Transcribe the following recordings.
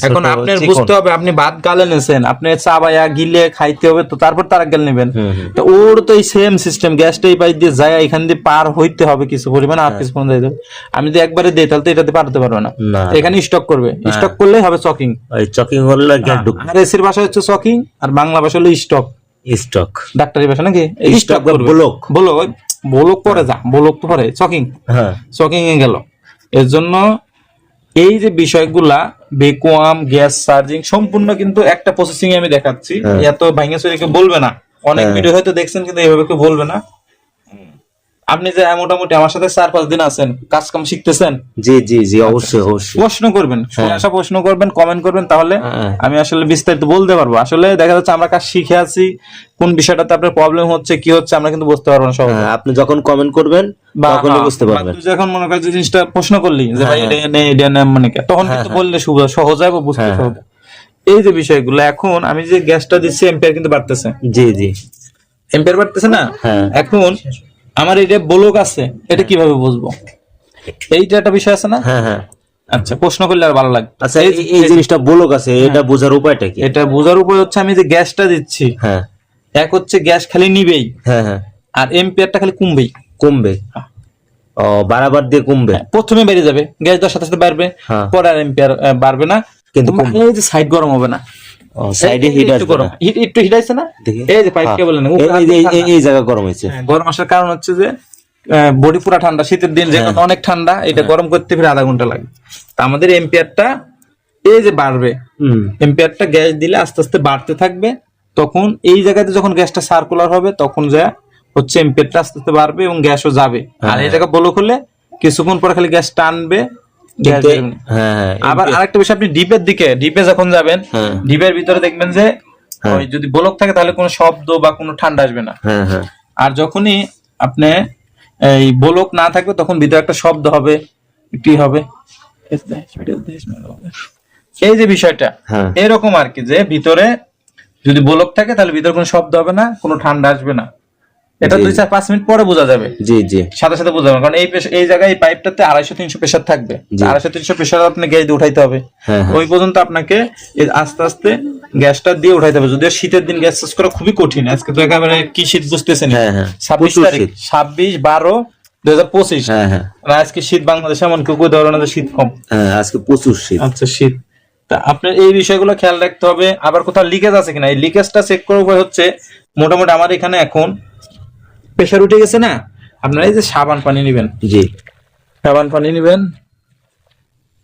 এখন আপনার বুঝতে হবে, আপনি ভাত গালে নেছেন, আপনি চাবায়া গিলে খাইতে হবে, তো তারপর তার গাল নেবেন। তো ওর তো এই সেম সিস্টেম, গ্যাসটাই পাই দিয়ে যায়, এখান দিয়ে পার হইতে হবে কিছু পরিমাণ, আর কিছু পরিমাণ দিতে হবে। আমি যদি একবারে দিই তাহলে তো এটাতে পারতে পারবে না, এখানে স্টক করবে, স্টক করলেই হবে চকিং। চকিং হলে আর এসির ভাষা হচ্ছে চকিং, আর বাংলা ভাষা হলো স্টক। স্টক ডাক্তারি ভাষা নাকি স্টক ব্লক ব্লক করে যা, ব্লক তো পরে চকিং, চকিং এ গেল। এর জন্য এই যে বিষয়গুলা ভ্যাকুয়াম গ্যাস চার্জিং সম্পূর্ণ কিন্তু একটা প্রসেসিং আমি দেখাচ্ছি, এত ভাঙে চুরে কেউ বলবে না। অনেক ভিডিও হয়তো দেখছেন কিন্তু এইভাবে কেউ বলবে না। আপনি যে মোটামুটি আমার সাথে 4-5 দিন আছেন, কাজ কাম শিখতেছেন। জি জি জি, অবশ্যই অবশ্যই প্রশ্ন করবেন, সমস্যা প্রশ্ন করবেন, কমেন্ট করবেন, তাহলে আমি আসলে বিস্তারিত বলতে পারবো। আসলে দেখা যাচ্ছে আমরা কাজ শিখে আছি, কোন বিষয়টাতে আপনার প্রবলেম হচ্ছে কি হচ্ছে আমরা কিন্তু বুঝতে পারবো না সহজে। আপনি যখন কমেন্ট করবেন তখনই বুঝতে পারবেন। তুই যখন মনে কর যে জিনিসটা প্রশ্ন করলি যে ভাই এটা নেই মানে কি, তখন কিন্তু বললে সহজ হবে, বুঝতে সহজ। এই যে বিষয়গুলো, এখন আমি যে গ্যাসটা দিচ্ছি এম্পিয়ার কিন্তু বাড়তেছে। জি জি, এম্পিয়ার বাড়তেছে না। এখন আমার এটা ব্লক আছে, এটা কিভাবে বুঝবো? এইটা একটা বিষয় আছে না। আচ্ছা, প্রশ্ন করলে আর ভালো লাগে। আচ্ছা, এই জিনিসটা ব্লক আছে, এটা বোঝার উপায়টা কি? এটা বোঝার উপায় হচ্ছে আমি যে গ্যাসটা দিচ্ছি, এক হচ্ছে গ্যাস খালি নিবেই, আর এম্পিয়ারটা খালি কমবে। ও, বারবার দিয়ে কমবে। প্রথমে বেড়ে যাবে, গ্যাস দেওয়ার সাথে সাথে বাড়বে, পরে আর এম্পিয়ার বাড়বে না, কিন্তু এই যে সাইড গরম হবে না, সাইডে হিট আসবে না, হিট একটু হিট আছে না, এই যে পাইপ কেবল না, এই জায়গা গরম হয়েছে। গরম আসার কারণ হচ্ছে যে বডি পুরা ঠান্ডা, শীতের দিন যে অনেক ঠান্ডা, এটা গরম করতে ফিরে আধা ঘন্টা লাগে। তা আমাদের এম্পিয়ারটা এই যে বাড়বে, এম্পিয়ারটা গ্যাস দিলে আস্তে আস্তে বাড়তে থাকবে, তখন এই জায়গাতে যখন গ্যাসটা সার্কুলার হবে তখন যা হচ্ছে এম্পিয়ারটা আস্তে আস্তে বাড়বে এবং গ্যাসও যাবে। আর এই জায়গা ব্লক হলে কিছুক্ষণ পরে খালি গ্যাস টানবে, গ্যাস যাবে না। আবার আরেকটা বিষয়, আপনি ডিপে যখন যাবেন, ডিপের ভিতরে দেখবেন যে ওই যদি ব্লক থাকে তাহলে কোনো শব্দ বা কোনো ঠান্ডা আসবে না। আর যখনই আপনি এই ব্লক না থাকবে তখন ভিতরে একটা শব্দ হবে, কি হবে, এই যে বিষয়টা এরকম আর কি, যে ভিতরে যদি ব্লক থাকে তাহলে ভিতরে কোনো শব্দ হবে না, কোনো ঠান্ডা আসবে না। এটা 2-4-5 মিনিট পরে বোঝা যাবে। জি জি, সাথে সাথে বোঝা যাবে, কারণ এই জায়গায় এই পাইপটাতে 250-300 প্রেসার থাকবে, 250-300 প্রেসার আপনি গ্যাস দিয়ে উঠাইতে হবে। ওই পর্যন্ত আপনাকে আস্তে আস্তে গ্যাসটা দিয়ে উঠাইতে হবে। যদিও শীতের দিন গ্যাস শেষ করা খুবই কঠিন, আজকে তো একেবারে কি শীত বুঝতেছেন। 26 তারিখ, 26/12/2025। আজকে শীত বাংলাদেশে এমন কেউ ধরনের শীত কম, আজকে প্রচুর শীত। আচ্ছা, শীত। তা আপনার এই বিষয়গুলো খেয়াল রাখতে হবে। আবার কোথাও লিকেজ আছে কিনা, এই লিকেজটা চেক করার উপায় হচ্ছে, মোটামুটি আমার এখানে এখন প্রেসার উঠে গেছে না, আপনারা এই যে সাবান পানি নিবেন, সাবান পানি নিবেন,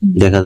দেখা